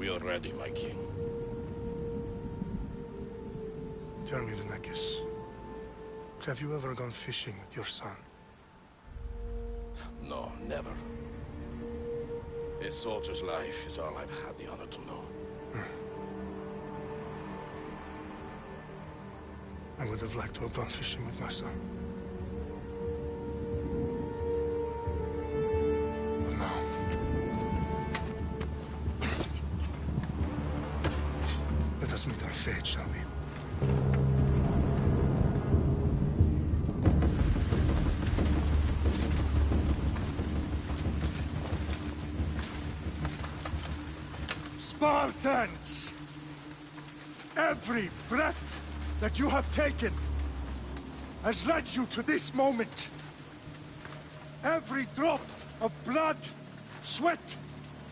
We are ready, my king. Tell me, the Nekis. Have you ever gone fishing with your son? No, never. A soldier's life is all I've had the honor to know. I would have liked to have gone fishing with my son. But now... let us meet our fate, shall we? Spartans! Every breath that you have taken has led you to this moment. Every drop of blood, sweat,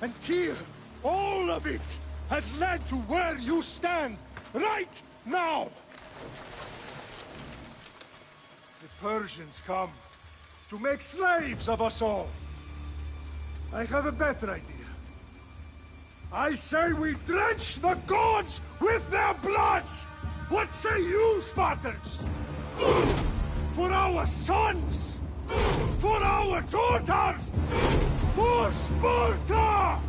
and tear, all of it has led to where you stand right now. The Persians come to make slaves of us all. I have a better idea. I say we drench the gods with their blood! What say you, Spartans? For our sons! For our daughters! For Sparta!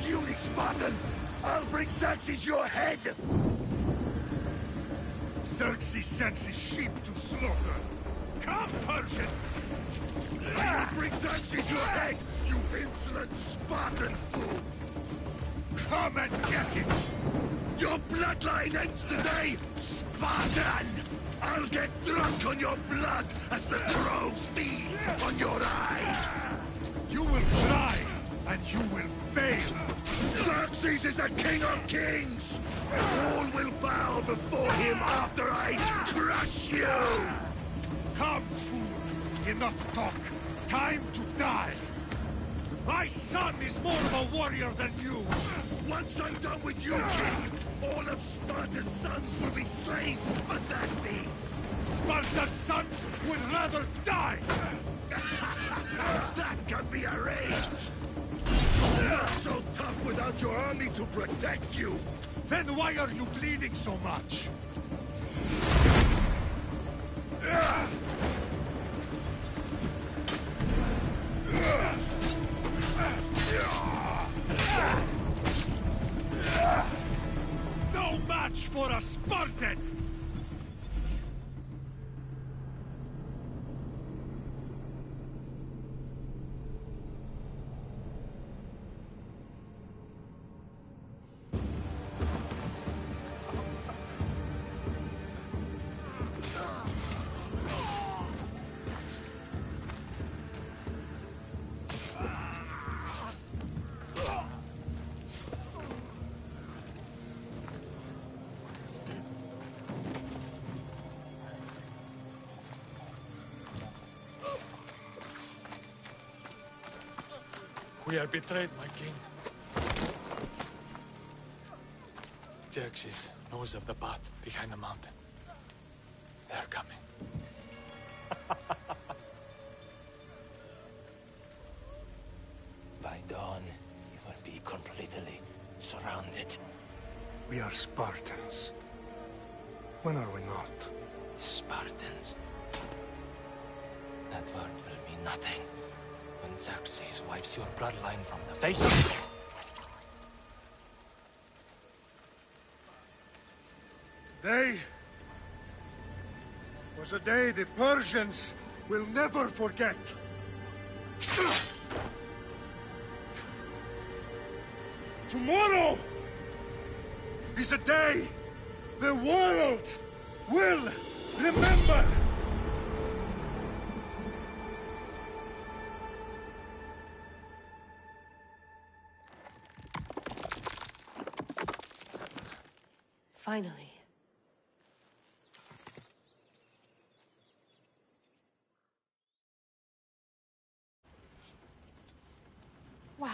Puny Spartan! I'll bring Xerxes your head! Xerxes sends his sheep to slaughter. Come, Persian! I will bring Xerxes your head, you insolent Spartan fool! Come and get it! Your bloodline ends today, Spartan! I'll get drunk on your blood as the crows feed on your eyes! You will cry, and you will fail! Xerxes is the king of kings! All will bow before him after I crush you! Come, fool! Enough talk! Time to die! My son is more of a warrior than you! Once I'm done with you, king, all of Sparta's sons will be slaves for Xerxes! Sparta's sons would rather die! That can be arranged! Not so tough without your army to protect you! Then why are you bleeding so much? No match for a Spartan! We are betrayed, my king. Xerxes knows of the path behind the mountain. They're coming. By dawn, you will be completely surrounded. We are Spartans. When are we not? Spartans. That word will mean nothing when Xerxes wipes your bloodline from the face of it. Today was a day the Persians will never forget. Tomorrow is a day the world will remember. Finally. Wow,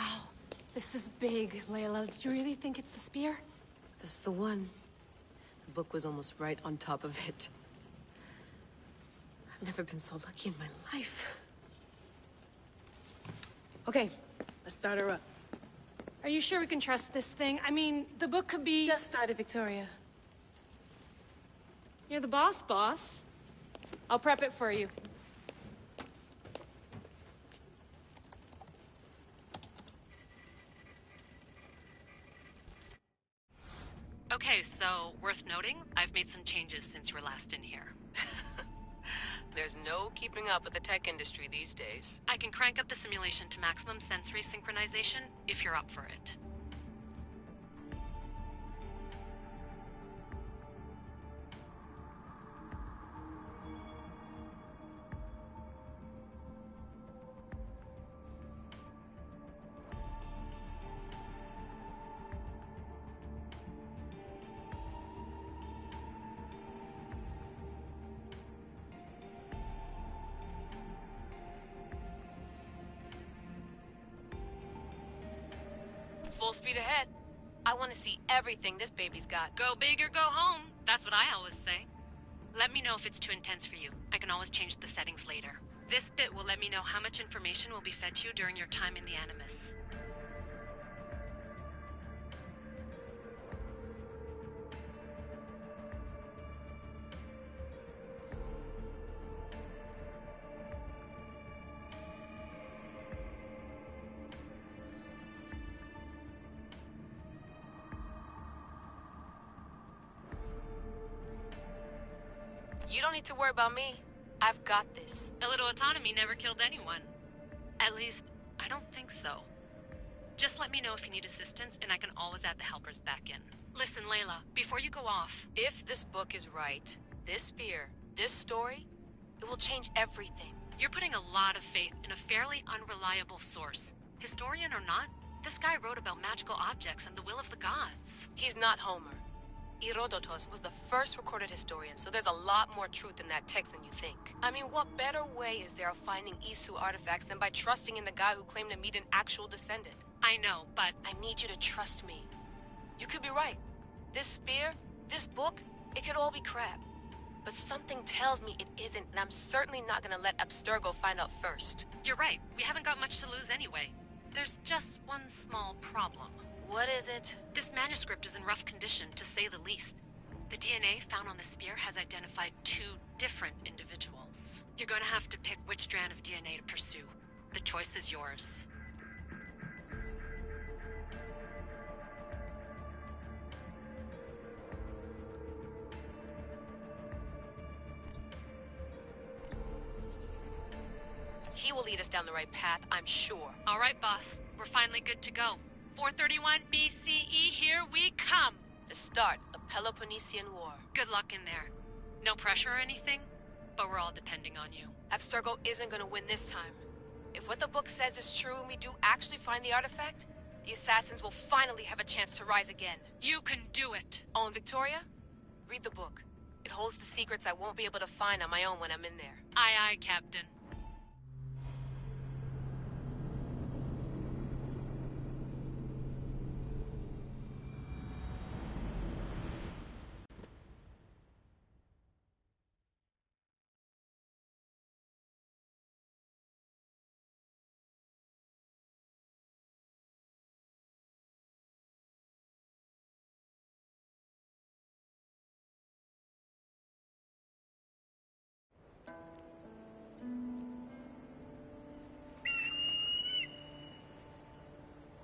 this is big, Layla. Did you really think it's the spear? This is the one. The book was almost right on top of it. I've never been so lucky in my life. Okay, let's start her up. Are you sure we can trust this thing? I mean, the book could be... Just started, Victoria. You're the boss. I'll prep it for you. Okay, so worth noting, I've made some changes since you were last in here. There's no keeping up with the tech industry these days. I can crank up the simulation to maximum sensory synchronization if you're up for it. Full speed ahead. I want to see everything this baby's got. Go big or go home. That's what I always say. Let me know if it's too intense for you. I can always change the settings later. This bit will let me know how much information will be fed to you during your time in the Animus. don't need to worry about me. I've got this. A little autonomy never killed anyone. At least, I don't think so. Just let me know if you need assistance, and I can always add the helpers back in. Listen, Layla, before you go off... If this book is right, this spear, this story, it will change everything. You're putting a lot of faith in a fairly unreliable source. Historian or not, this guy wrote about magical objects and the will of the gods. He's not Homer. Herodotus was the first recorded historian, so there's a lot more truth in that text than you think. I mean, what better way is there of finding Isu artifacts than by trusting in the guy who claimed to meet an actual descendant? I know, but... I need you to trust me. You could be right. This spear, this book, it could all be crap. But something tells me it isn't, and I'm certainly not gonna let Abstergo find out first. You're right. We haven't got much to lose anyway. There's just one small problem. What is it? This manuscript is in rough condition, to say the least. The DNA found on the spear has identified 2 different individuals. You're gonna have to pick which strand of DNA to pursue. The choice is yours. He will lead us down the right path, I'm sure. All right, boss. We're finally good to go. 431 BCE, here we come! The start of the Peloponnesian War. Good luck in there. No pressure or anything, but we're all depending on you. Abstergo isn't gonna win this time. If what the book says is true and we do actually find the artifact, the assassins will finally have a chance to rise again. You can do it! Oh, and Victoria? Read the book. It holds the secrets I won't be able to find on my own when I'm in there. Aye, aye, Captain.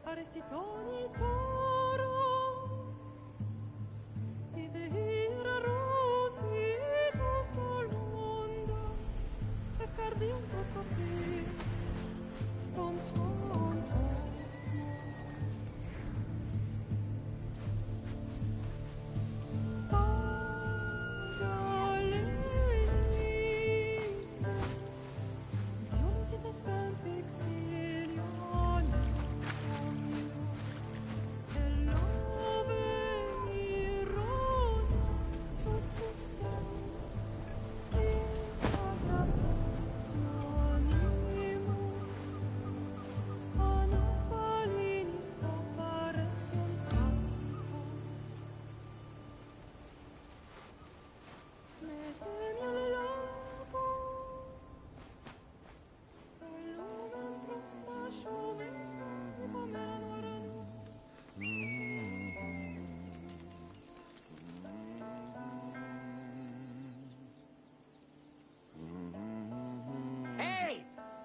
Arrestitoni toro, idehira rositos tolmondas, fefcardius dos copri, tom son otmo. Pagalenise, iuntites ben fixilione,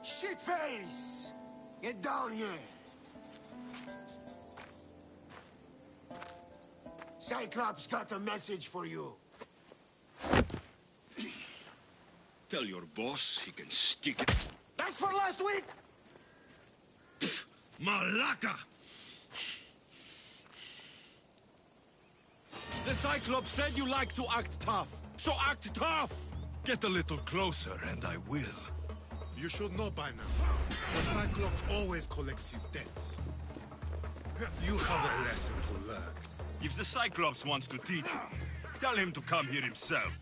Shitface! Get down here! Cyclops got a message for you. Tell your boss he can stick it. That's for last week! Malaka! The Cyclops said you like to act tough, so act tough! Get a little closer and I will. You should know by now. The Cyclops always collects his debts. You have a lesson to learn. If the Cyclops wants to teach me, tell him to come here himself.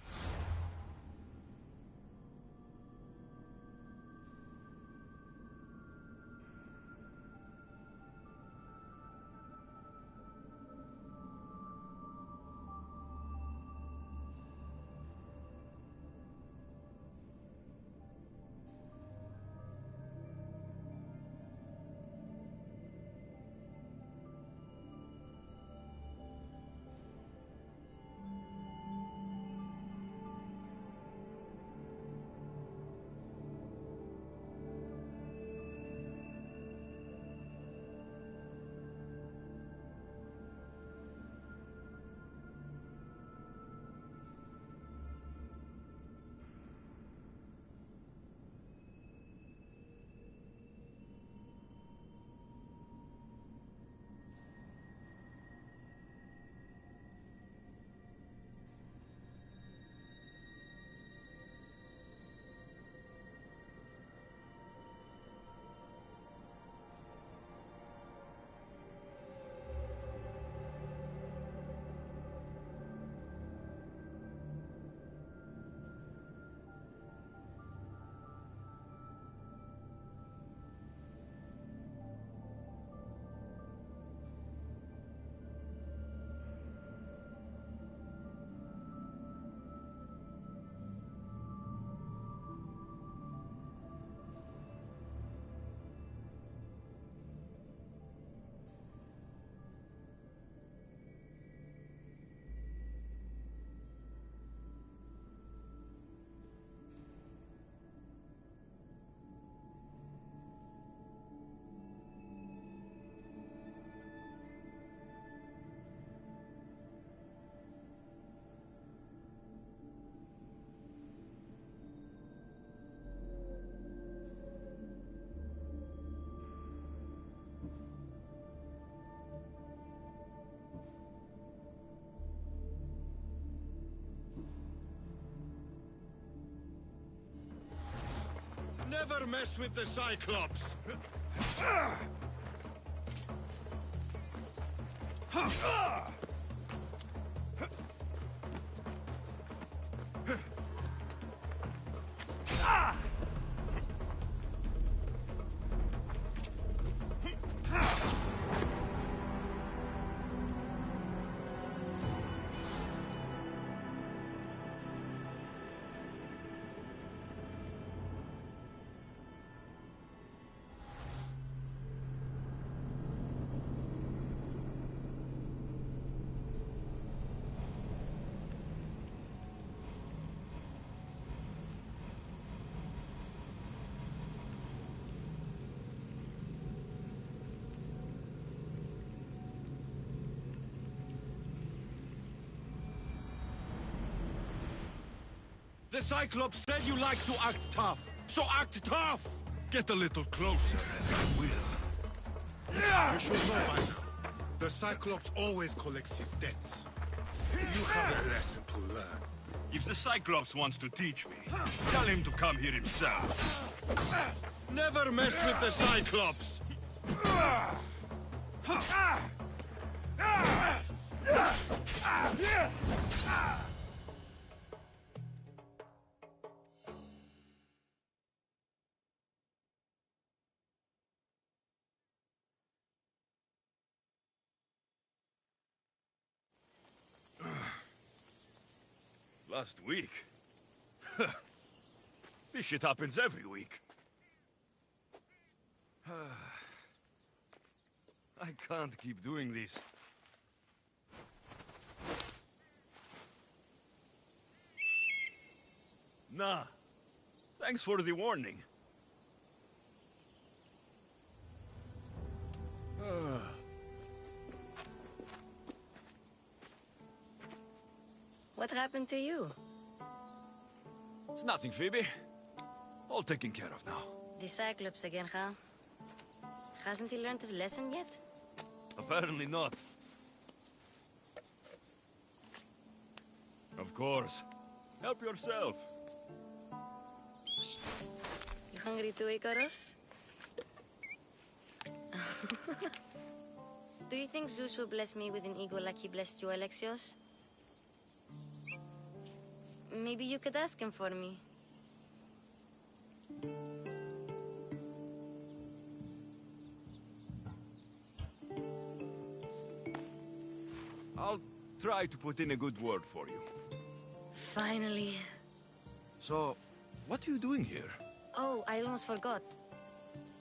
Never mess with the Cyclops! The Cyclops said you like to act tough, so act tough! Get a little closer and I will. You should know by now. The Cyclops always collects his debts. You have a lesson to learn. If the Cyclops wants to teach me, tell him to come here himself. Never mess with the Cyclops! Last week? This shit happens every week. I can't keep doing this. Nah. Thanks for the warning. What happened to you? It's nothing, Phoebe. All taken care of now. The Cyclops again, huh? Hasn't he learned his lesson yet? Apparently not. Of course. Help yourself. You hungry too, Icarus? Do you think Zeus will bless me with an ego like he blessed you, Alexios? Maybe you could ask him for me. I'll try to put in a good word for you. Finally. So, what are you doing here? Oh, I almost forgot.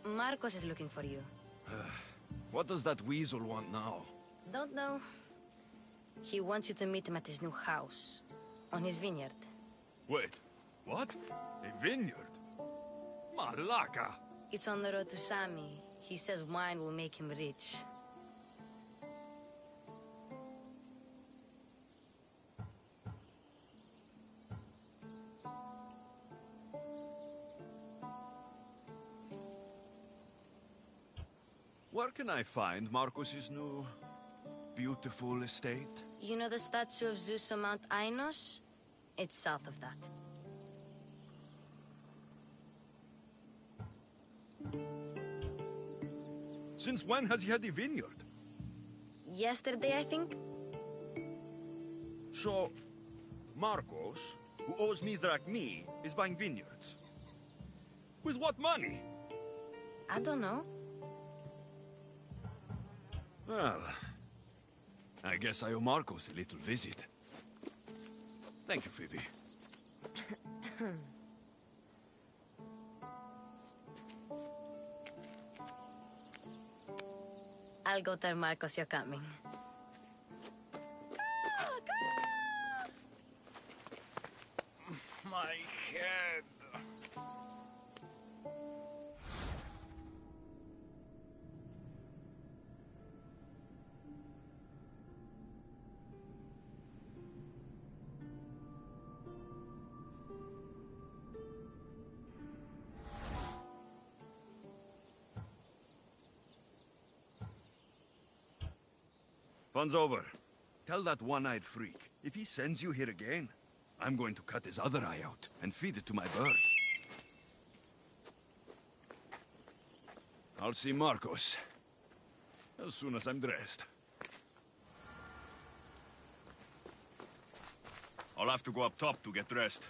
Marcos is looking for you. What does that weasel want now? Don't know. He wants you to meet him at his new house. On his vineyard. Wait, what? A vineyard? Malaka! It's on the road to Sami. He says wine will make him rich. Where can I find Marcos's new, beautiful estate? You know the statue of Zeus on Mount Ainos? It's south of that. Since when has he had a vineyard? Yesterday, I think? So, Marcos, who owes me drachmi, is buying vineyards. With what money? I don't know. Well, I guess I owe Marcos a little visit. Thank you, Phoebe. I'll go tell Marcos you're coming. My head. Fun's over. Tell that one-eyed freak, if he sends you here again, I'm going to cut his other eye out and feed it to my bird. I'll see Marcos as soon as I'm dressed. I'll have to go up top to get dressed.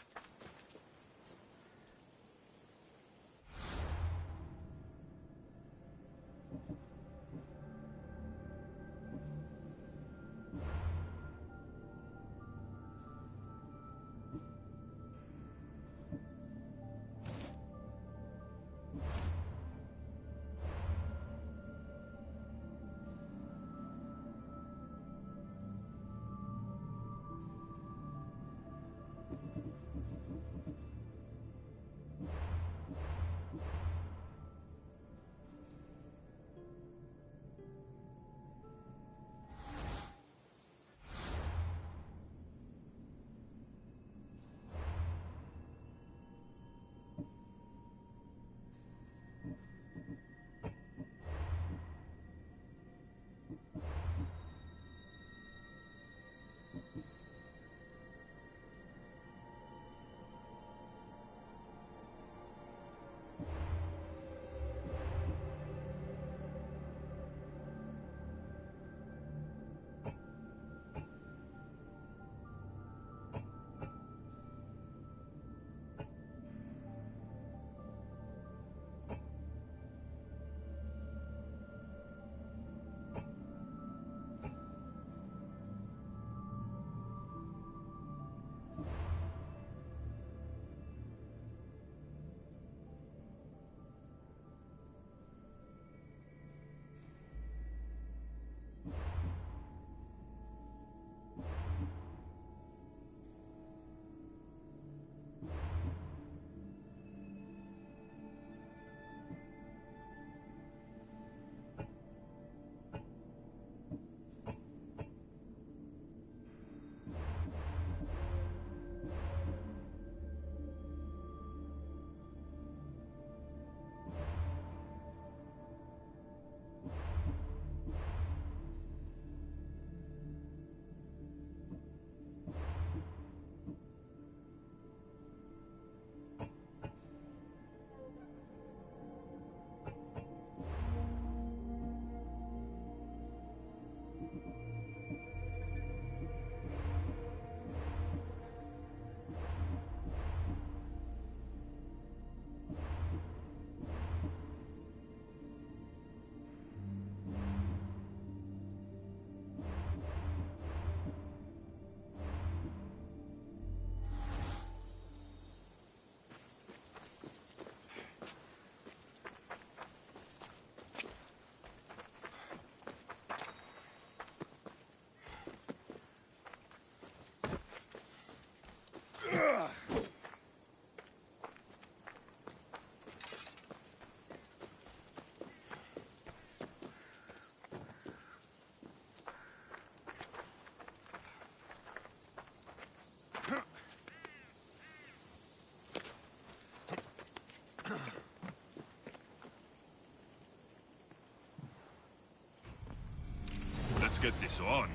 Let's get this on.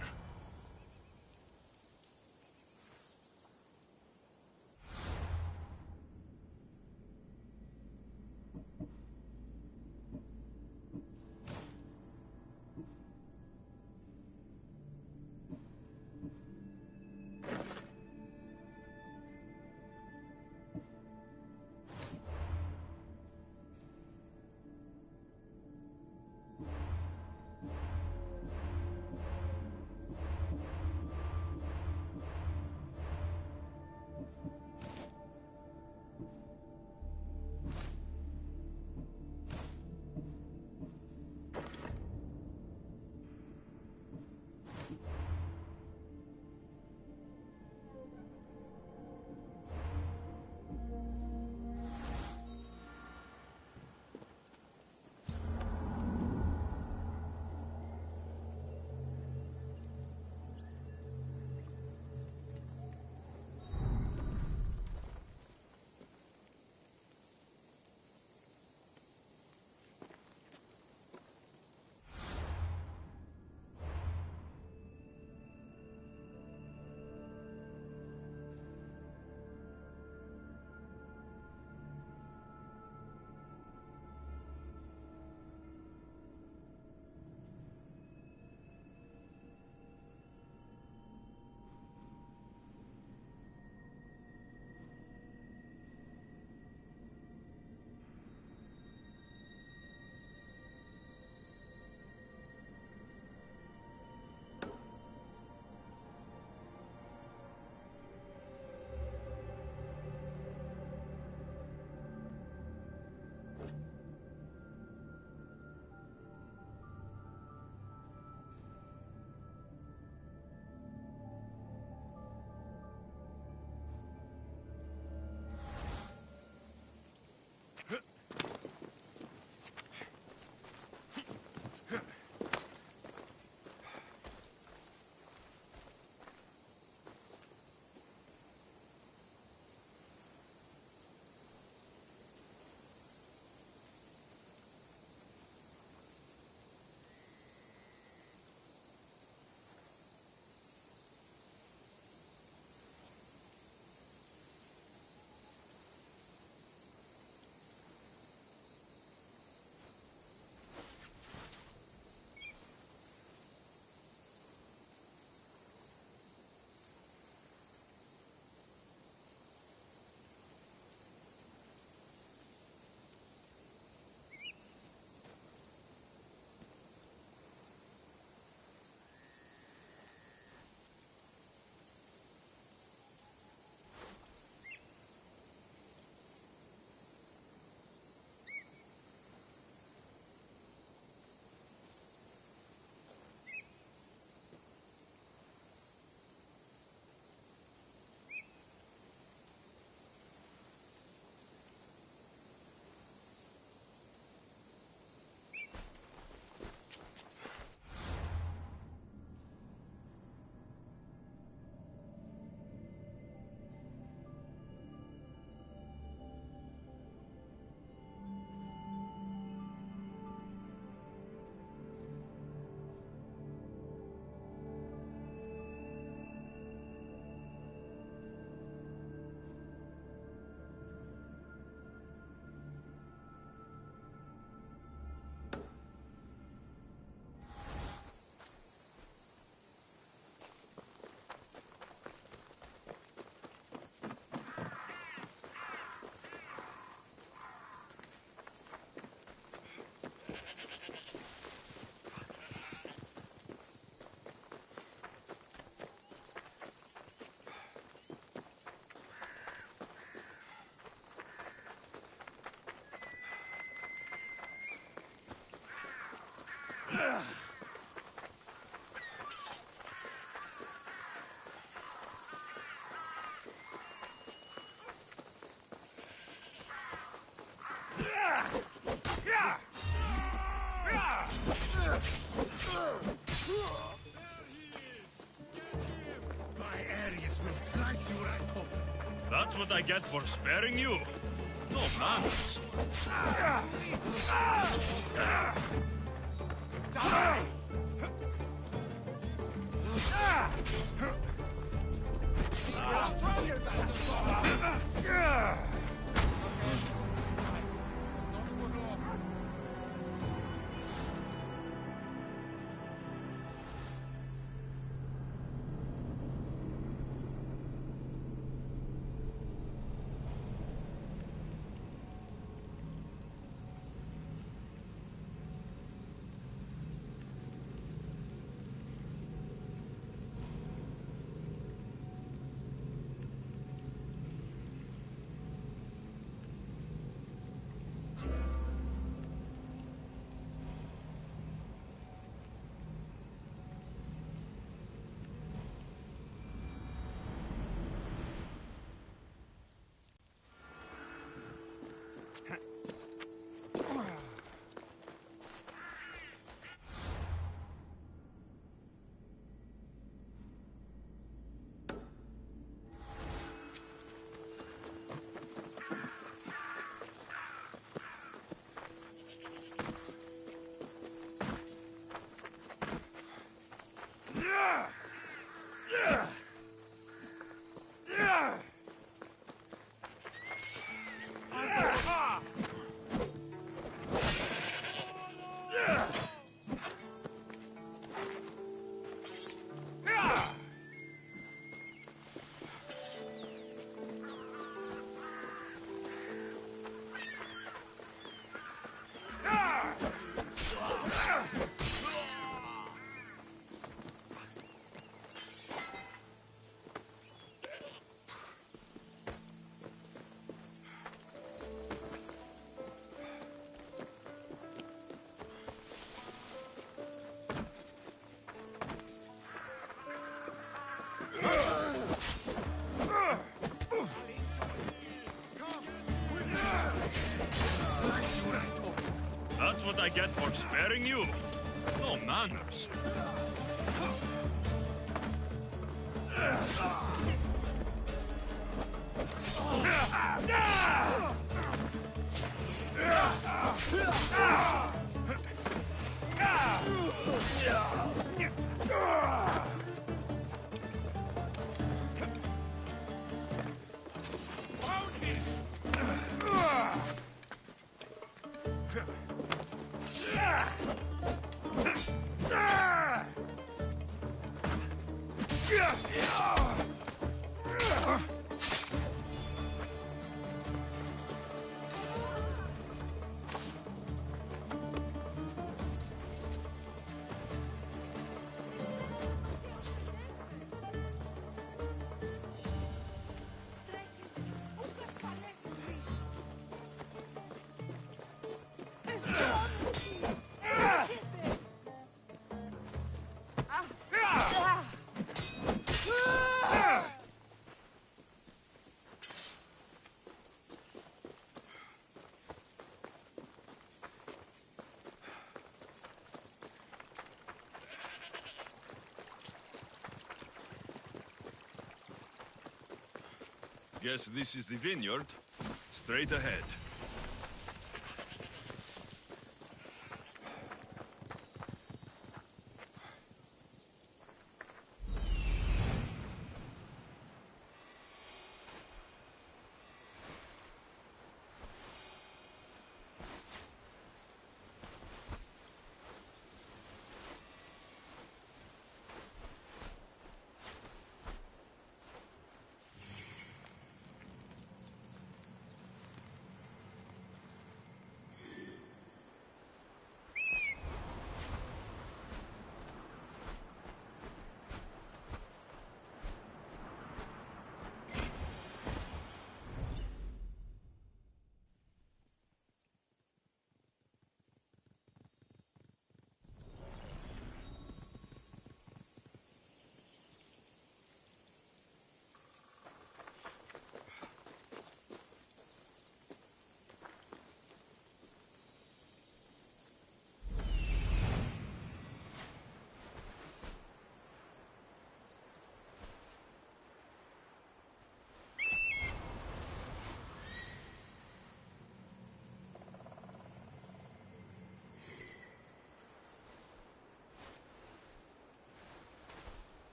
My Ares will slice you right open. That's what I get for sparing you? No manners. Die! You're stronger than the God. That's what I get for sparing you? No manners. Guess this is the vineyard. Straight ahead.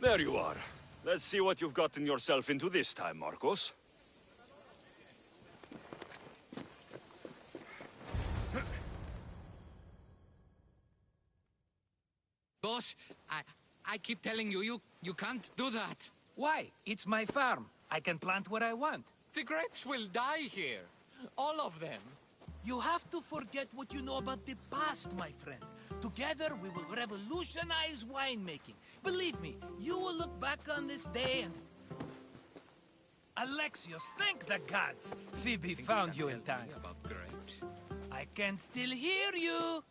There you are. Let's see what you've gotten yourself into this time, Marcos. Boss, I keep telling you, you can't do that. Why? It's my farm. I can plant what I want. The grapes will die here. All of them. You have to forget what you know about the past, my friend. Together, we will revolutionize winemaking. Believe me, you will look back on this day and... Alexios, thank the gods! Phoebe found you in time. About grapes. I can still hear you!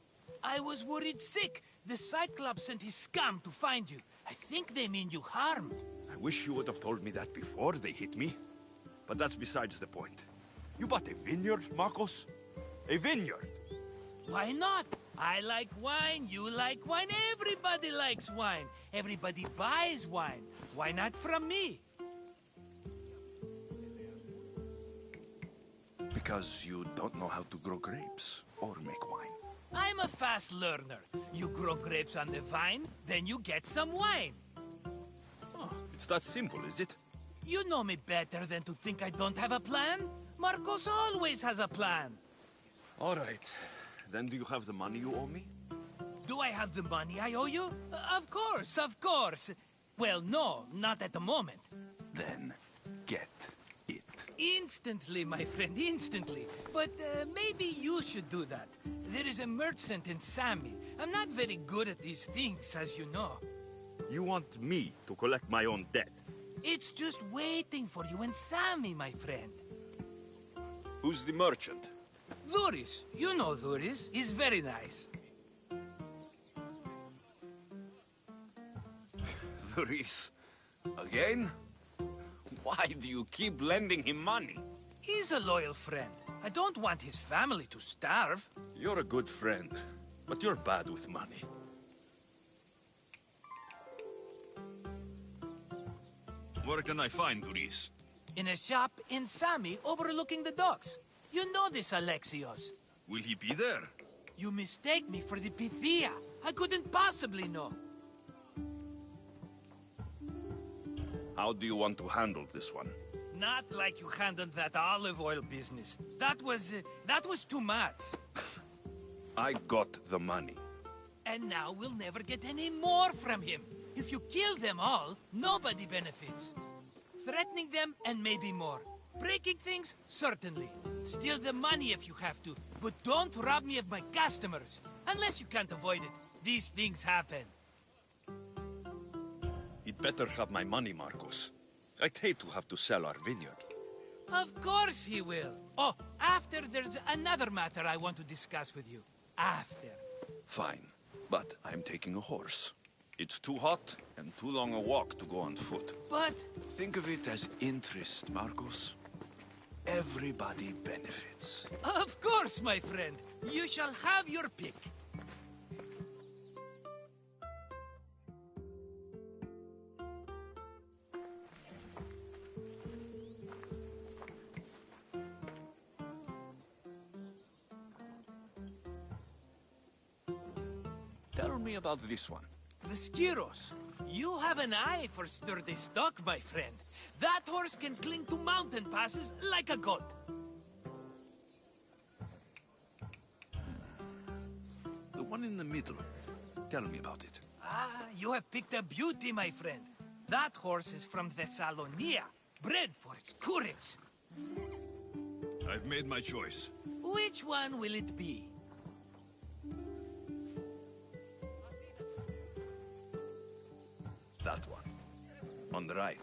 I was worried sick. The Cyclops sent his scum to find you. I think they mean you harm. I wish you would have told me that before they hit me. But that's besides the point. You bought a vineyard, Marcos? A vineyard? Why not? I like wine, you like wine, everybody likes wine. Everybody buys wine. Why not from me? Because you don't know how to grow grapes or make wine. I'm a fast learner. You grow grapes on the vine, then you get some wine. Oh, it's that simple, is it? You know me better than to think I don't have a plan. Marcos always has a plan. All right. Then do you have the money you owe me? Do I have the money I owe you? Of course, of course. Well, no, not at the moment. Then get it. Instantly, my friend, instantly. But maybe you should do that. There is a merchant in Sami. I'm not very good at these things, as you know. You want me to collect my own debt? It's just waiting for you in Sami, my friend. Who's the merchant? Duris. You know Duris. He's very nice. Duris? Again? Why do you keep lending him money? He's a loyal friend. I don't want his family to starve. You're a good friend, but you're bad with money. Where can I find Duris? In a shop in Sami overlooking the docks. You know this, Alexios. Will he be there? You mistake me for the Pythia. I couldn't possibly know. How do you want to handle this one? Not like you handled that olive oil business. That was too much. I got the money. And now we'll never get any more from him. If you kill them all, nobody benefits. Threatening them, and maybe more. Breaking things, certainly. Steal the money if you have to, but don't rob me of my customers. Unless you can't avoid it. These things happen. He'd better have my money, Marcos. I'd hate to have to sell our vineyard. Of course he will. Oh, after there's another matter I want to discuss with you. After. Fine, but I'm taking a horse. It's too hot and too long a walk to go on foot. But... Think of it as interest, Marcos. Everybody benefits. Of course, my friend. You shall have your pick. Tell me about this one. The Skiros. You have an eye for sturdy stock, my friend. That horse can cling to mountain passes like a goat. The one in the middle. Tell me about it. Ah, you have picked a beauty, my friend. That horse is from Thessalonia, bred for its courage. I've made my choice. Which one will it be? That one. On the right.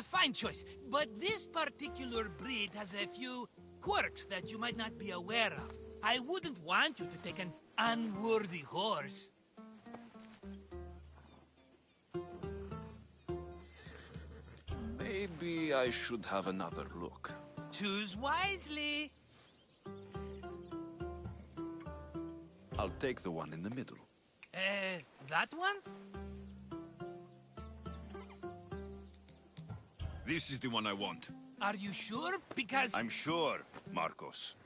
Fine choice. But this particular breed has a few quirks that you might not be aware of. I wouldn't want you to take an unworthy horse. Maybe I should have another look. Choose wisely. I'll take the one in the middle. That one? This is the one I want. Are you sure? Because... I'm sure, Marcos.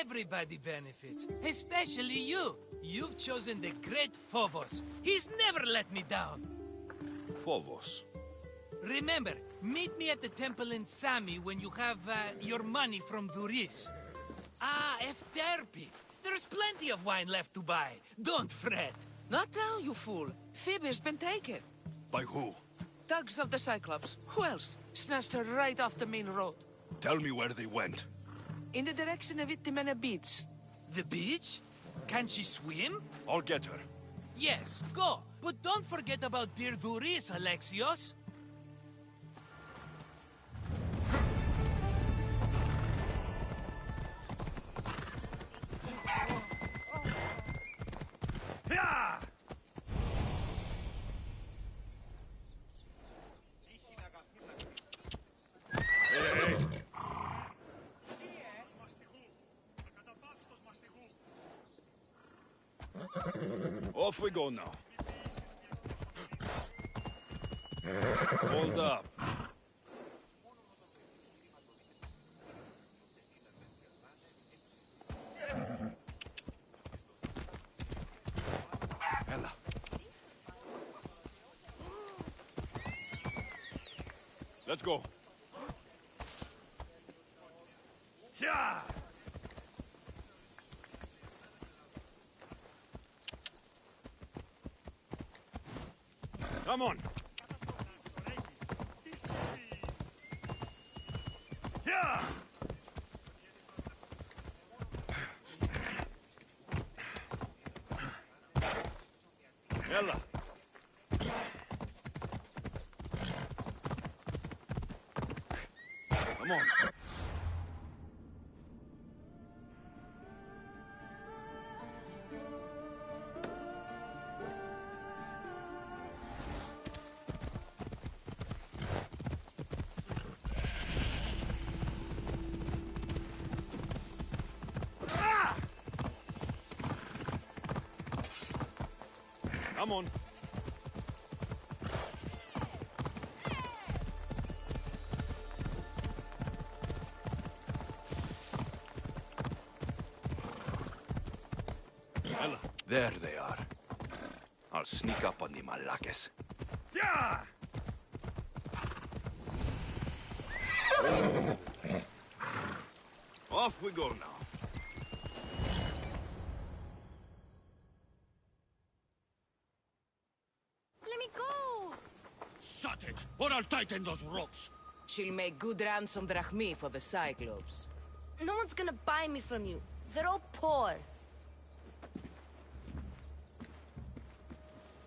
Everybody benefits, especially you. You've chosen the great Phobos. He's never let me down. Phobos. Remember, meet me at the temple in Sami when you have your money from Duris. Ah, Efterpi. There's plenty of wine left to buy. Don't fret. Not now, you fool. Phoebe's been taken. By who? Thugs of the Cyclops. Who else? Snatched her right off the main road. Tell me where they went. In the direction of Itimena Beach. The beach? Can she swim? I'll get her. Yes, go. But don't forget about dear Duris, Alexios. Off we go now. Hold up. Ella. Let's go. Yeah! Come on. Yeah! Ella. Come on. Come on. Ella. There they are. I'll sneak up on the Malakes. Yeah! Off we go now. Let me go! Shut it, or I'll tighten those ropes. She'll make good ransom drachmi for the Cyclops. No one's gonna buy me from you. They're all poor.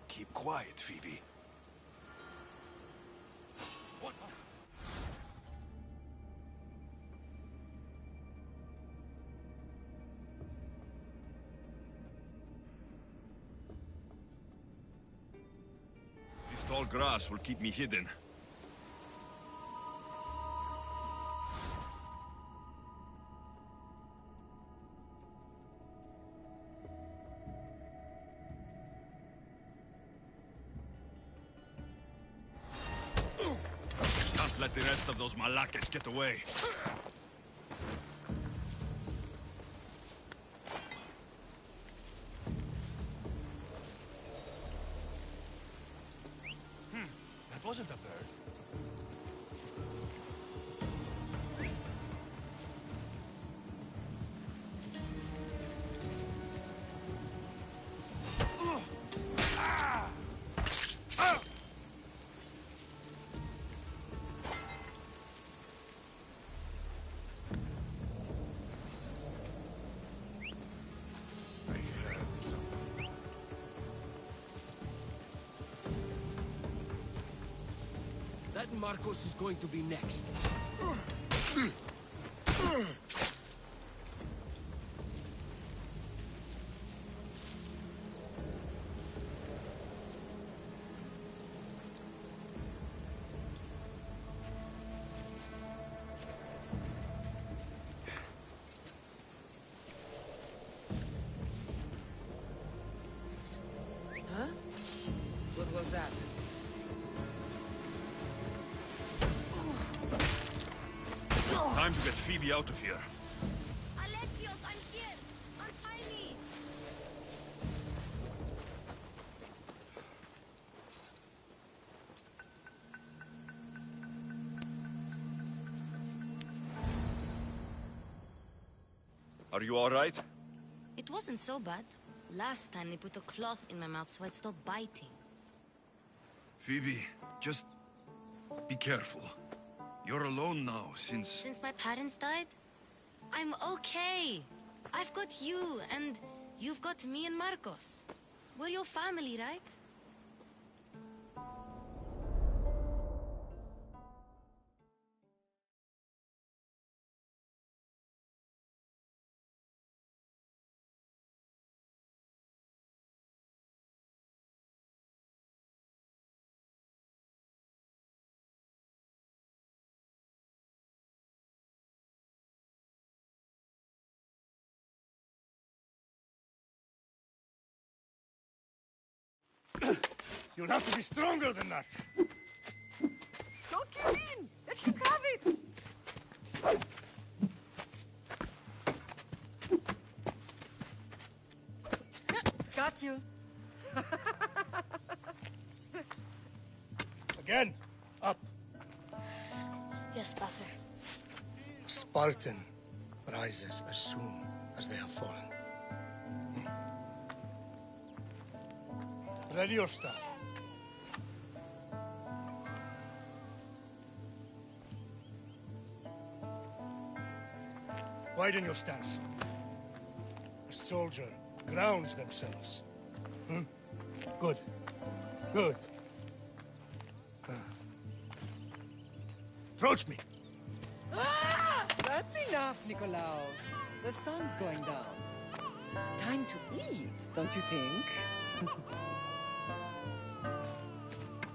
Keep quiet, Phoebe. What? This tall grass will keep me hidden. Can't let the rest of those Malakes get away. That wasn't a bird. That Marcos is going to be next. Huh? What was that? Time to get Phoebe out of here. Alexios, I'm here! Untie me! Are you all right? It wasn't so bad. Last time they put a cloth in my mouth so I'd stop biting. Phoebe, just be careful. You're alone now since... Since my parents died? I'm okay. I've got you, and you've got me and Marcos. We're your family, right? You'll have to be stronger than that. Don't give in! Let him have it! Got you. Again. Up. Yes, Pater. A Spartan rises as soon as they have fallen. Ready your staff. Widen your stance. A soldier grounds themselves. Good. Good. Approach me. Ah! That's enough, Nikolaos. The sun's going down. Time to eat, don't you think?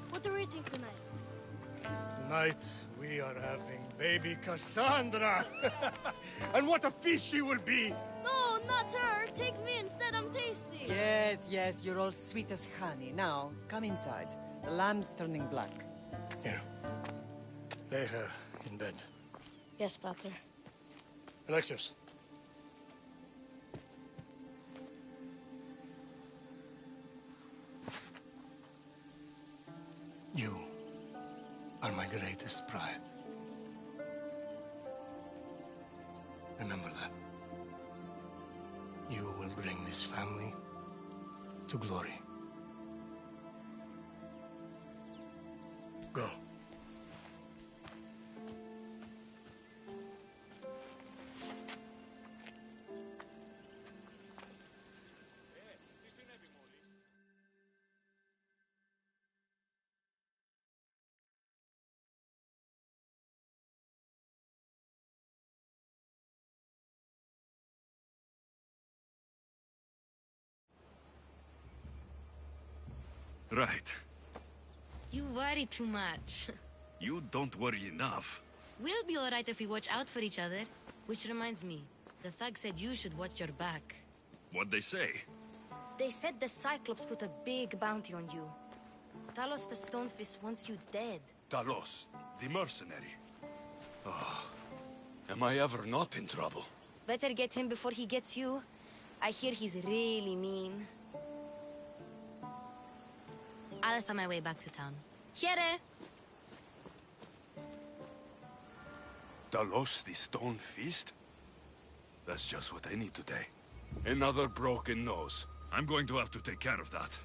What are we eating tonight? Tonight, we are having baby Cassandra. And what a feast she will be! No, not her. Take me instead. I'm tasty. Yes, yes, you're all sweet as honey. Now, come inside. The lamb's turning black. Here. Lay her in bed. Yes, Pater. Alexios. You are my greatest pride. Remember that. You will bring this family to glory. Go. Right. You worry too much. You don't worry enough. We'll be alright if we watch out for each other. Which reminds me, the thug said you should watch your back. What'd they say? They said the Cyclops put a big bounty on you. Talos the Stonefist wants you dead. Talos, the mercenary. Oh, am I ever not in trouble? Better get him before he gets you. I hear he's really mean. I'll find my way back to town. Here! Talos, the stone fist? That's just what I need today. Another broken nose. I'm going to have to take care of that.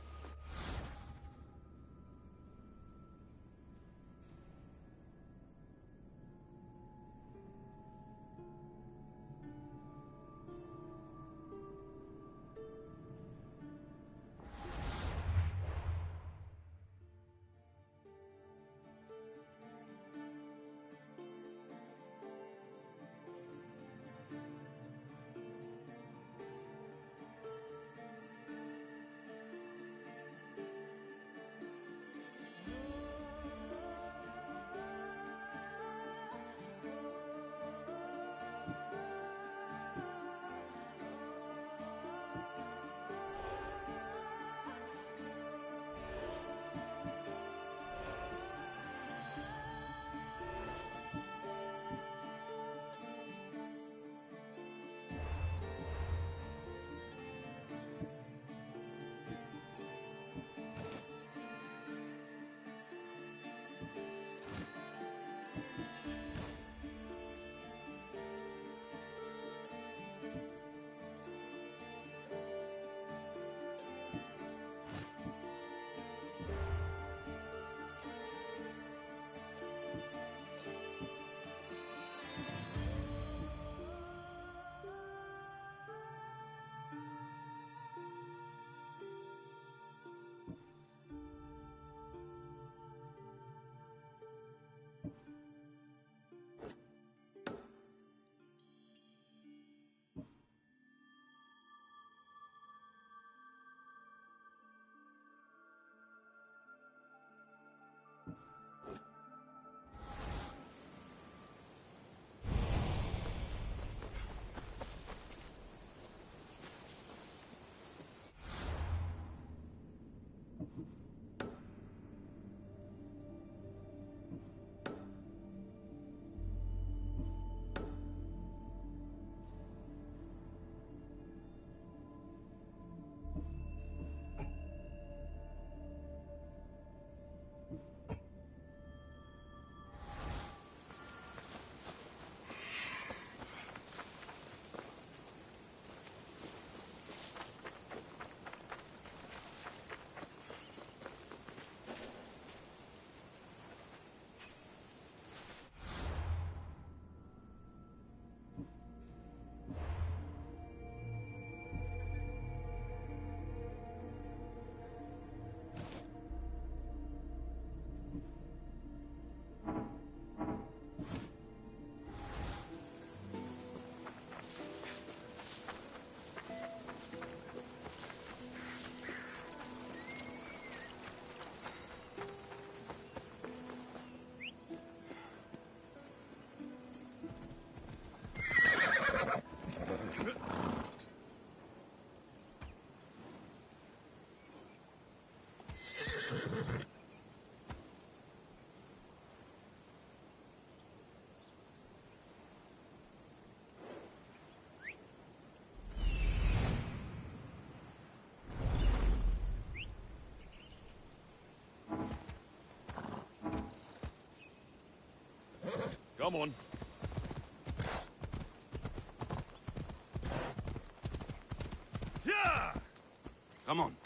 Come on. Yeah! Come on.